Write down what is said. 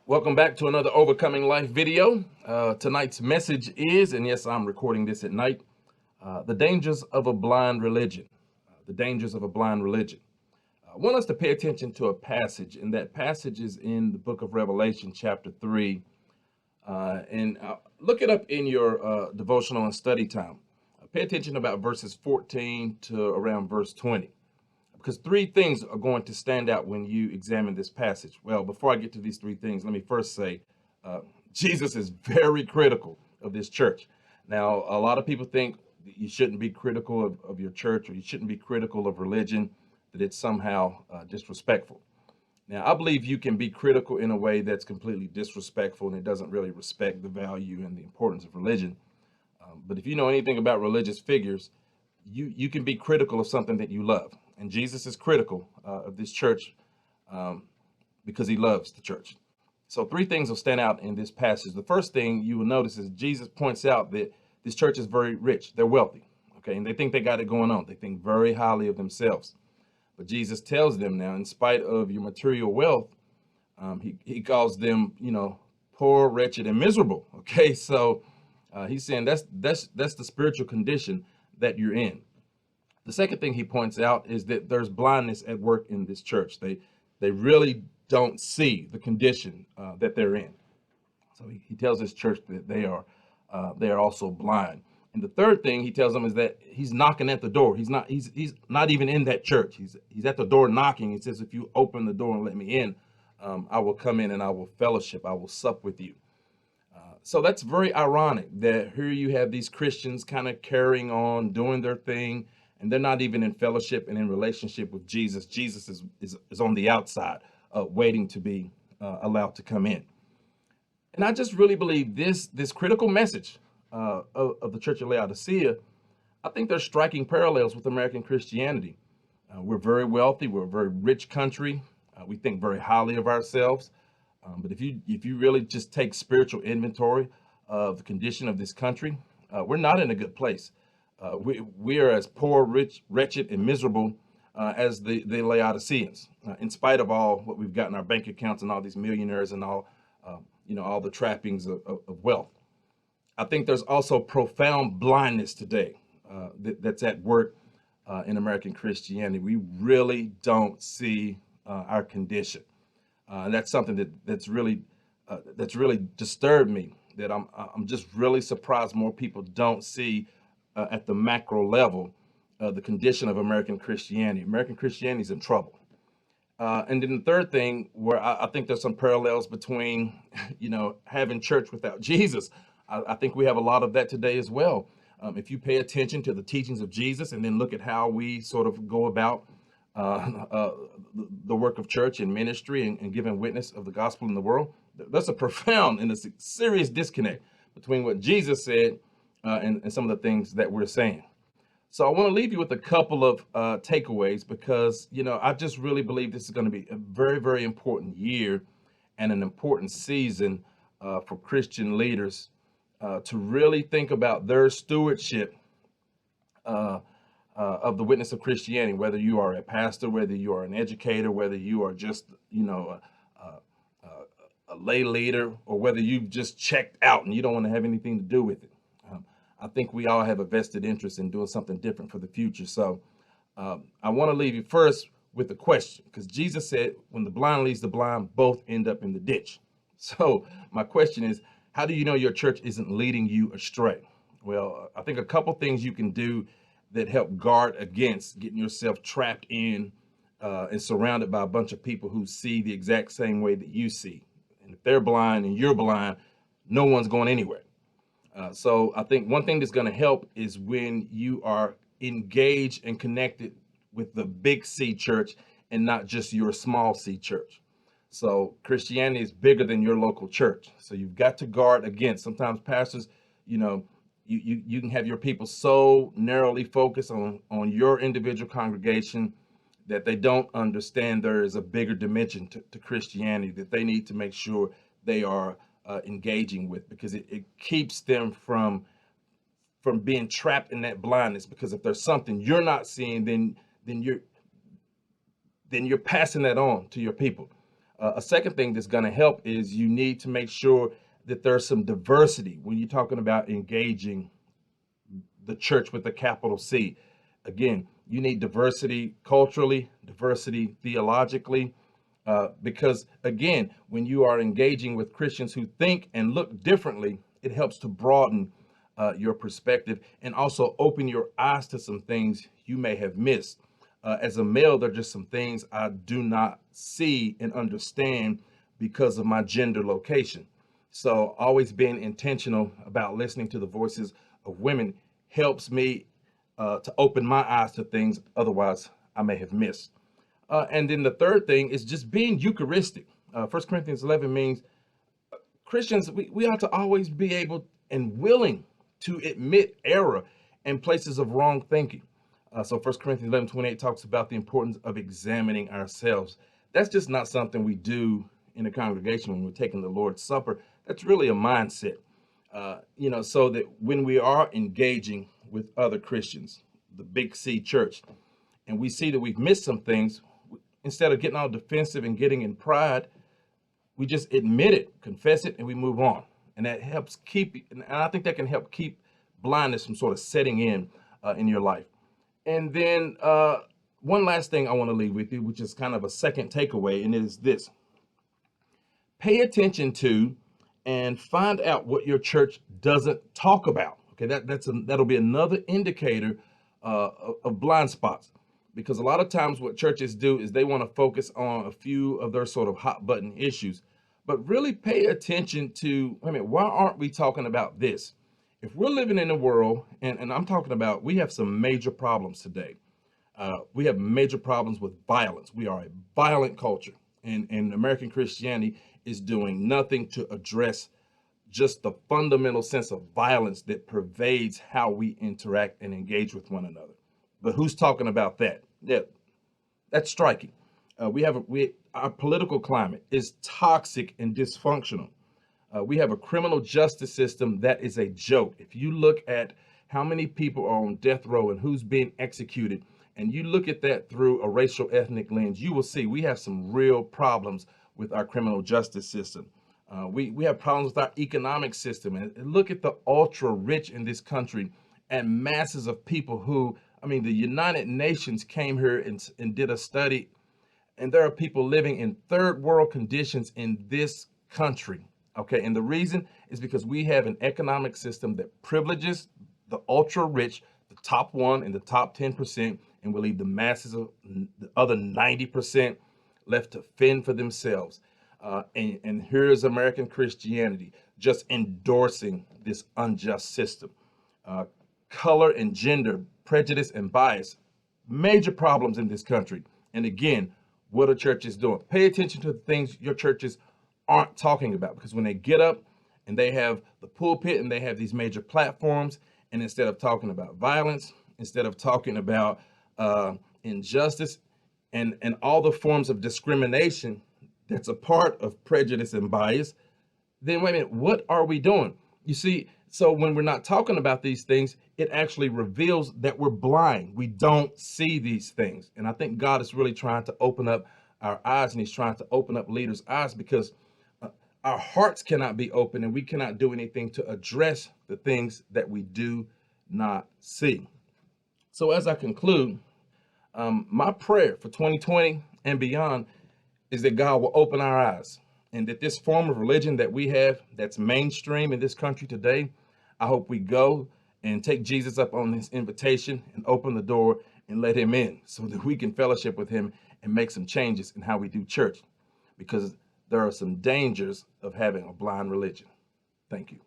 Welcome back to another Overcoming Life video. Tonight's message is, and yes, I'm recording this at night, the dangers of a blind religion. The dangers of a blind religion. I want us to pay attention to a passage, and that passage is in the book of Revelation, chapter 3. And look it up in your devotional and study time. Pay attention about verses 14 to around verse 20. Because three things are going to stand out when you examine this passage. Well, before I get to these three things, let me first say Jesus is very critical of this church. Now, a lot of people think that you shouldn't be critical of your church, or you shouldn't be critical of religion, that it's somehow disrespectful. Now, I believe you can be critical in a way that's completely disrespectful, and it doesn't really respect the value and the importance of religion. But if you know anything about religious figures, you can be critical of something that you love. And Jesus is critical of this church because he loves the church. So three things will stand out in this passage. The first thing you will notice is Jesus points out that this church is very rich. They're wealthy, okay? And they think they got it going on. They think very highly of themselves. But Jesus tells them now, in spite of your material wealth, he calls them, poor, wretched, and miserable, okay? So he's saying that's the spiritual condition that you're in. The second thing he points out is that there's blindness at work in this church. They really don't see the condition that they're in. So he tells this church that they are also blind. And the third thing he tells them is that he's knocking at the door. He's not even in that church. He's at the door knocking. He says, if you open the door and let me in, I will come in and I will fellowship. I will sup with you. So that's very ironic that here you have these Christians kind of carrying on, doing their thing, and they're not even in fellowship and in relationship with Jesus. Jesus is on the outside, waiting to be allowed to come in. And I just really believe this critical message of the Church of Laodicea, I think they're striking parallels with American Christianity. We're very wealthy. We're a very rich country. We think very highly of ourselves. But if you really just take spiritual inventory of the condition of this country, we're not in a good place. We are as poor, rich, wretched, and miserable as the Laodiceans, in spite of all what we've got in our bank accounts and all these millionaires and all the trappings of wealth. I think there's also profound blindness today that's at work in American Christianity. We really don't see our condition. And that's something that's really disturbed me. That I'm just really surprised more people don't see at the macro level the condition of American Christianity. American Christianity is in trouble. And then the third thing, where I think there's some parallels between, having church without Jesus. I think we have a lot of that today as well. If you pay attention to the teachings of Jesus and then look at how we sort of go about the work of church and ministry and giving witness of the gospel in the world, that's a profound and a serious disconnect between what Jesus said and some of the things that we're saying. So I want to leave you with a couple of takeaways because, I just really believe this is going to be a very, very important year and an important season for Christian leaders to really think about their stewardship of the witness of Christianity, whether you are a pastor, whether you are an educator, whether you are just, a lay leader, or whether you've just checked out and you don't want to have anything to do with it. I think we all have a vested interest in doing something different for the future. So I want to leave you first with a question, because Jesus said, when the blind leads the blind, both end up in the ditch. So my question is, how do you know your church isn't leading you astray? Well, I think a couple things you can do that help guard against getting yourself trapped in and surrounded by a bunch of people who see the exact same way that you see. And if they're blind and you're blind, no one's going anywhere. So I think one thing that's going to help is when you are engaged and connected with the big C church and not just your small C church. So Christianity is bigger than your local church. So you've got to guard against. Sometimes pastors, you can have your people so narrowly focused on your individual congregation that they don't understand there is a bigger dimension to Christianity that they need to make sure they are engaging with, because it keeps them from being trapped in that blindness. Because if there's something you're not seeing, then you're passing that on to your people. A second thing that's going to help is you need to make sure that there's some diversity when you're talking about engaging the church with a capital C. Again, you need diversity culturally, diversity theologically, because again, when you are engaging with Christians who think and look differently, it helps to broaden your perspective and also open your eyes to some things you may have missed. As a male, there are just some things I do not see and understand because of my gender location. So always being intentional about listening to the voices of women helps me to open my eyes to things otherwise I may have missed. And then the third thing is just being Eucharistic. 1 Corinthians 11 means Christians, we ought to always be able and willing to admit error and places of wrong thinking. So 1 Corinthians 11:28 talks about the importance of examining ourselves. That's just not something we do in a congregation when we're taking the Lord's Supper. That's really a mindset, so that when we are engaging with other Christians, the Big C church, and we see that we've missed some things, instead of getting all defensive and getting in pride, we just admit it, confess it, and we move on. And that helps keep, and I think that can help keep blindness from sort of setting in your life. And then one last thing I want to leave with you, which is kind of a second takeaway, and it is this. Pay attention to and find out what your church doesn't talk about. Okay, that'll be another indicator of blind spots. Because a lot of times what churches do is they want to focus on a few of their sort of hot button issues, but really pay attention to, why aren't we talking about this? If we're living in a world, and I'm talking about, we have some major problems today. We have major problems with violence. We are a violent culture, and American Christianity is doing nothing to address just the fundamental sense of violence that pervades how we interact and engage with one another. But who's talking about that? Yeah, that's striking. Our political climate is toxic and dysfunctional. We have a criminal justice system that is a joke. If you look at how many people are on death row and who's being executed, and you look at that through a racial ethnic lens, you will see we have some real problems with our criminal justice system. We have problems with our economic system. And look at the ultra rich in this country and masses of people who, the United Nations came here and did a study, and there are people living in third world conditions in this country. Okay, and the reason is because we have an economic system that privileges the ultra rich, the top 1% and the top 10%, and will leave the masses of the other 90% left to fend for themselves. And here's American Christianity just endorsing this unjust system. Color and gender, prejudice and bias, major problems in this country. And again, what are churches doing? Pay attention to the things your churches aren't talking about, because when they get up and they have the pulpit and they have these major platforms, and instead of talking about violence, instead of talking about injustice and all the forms of discrimination that's a part of prejudice and bias, then wait a minute, what are we doing? You see, so when we're not talking about these things, it actually reveals that we're blind. We don't see these things. And I think God is really trying to open up our eyes, and he's trying to open up leaders' eyes, because our hearts cannot be open and we cannot do anything to address the things that we do not see. So as I conclude, my prayer for 2020 and beyond is that God will open our eyes, and that this form of religion that we have that's mainstream in this country today, I hope we go and take Jesus up on his invitation and open the door and let him in, so that we can fellowship with him and make some changes in how we do church, because there are some dangers of having a blind religion. Thank you.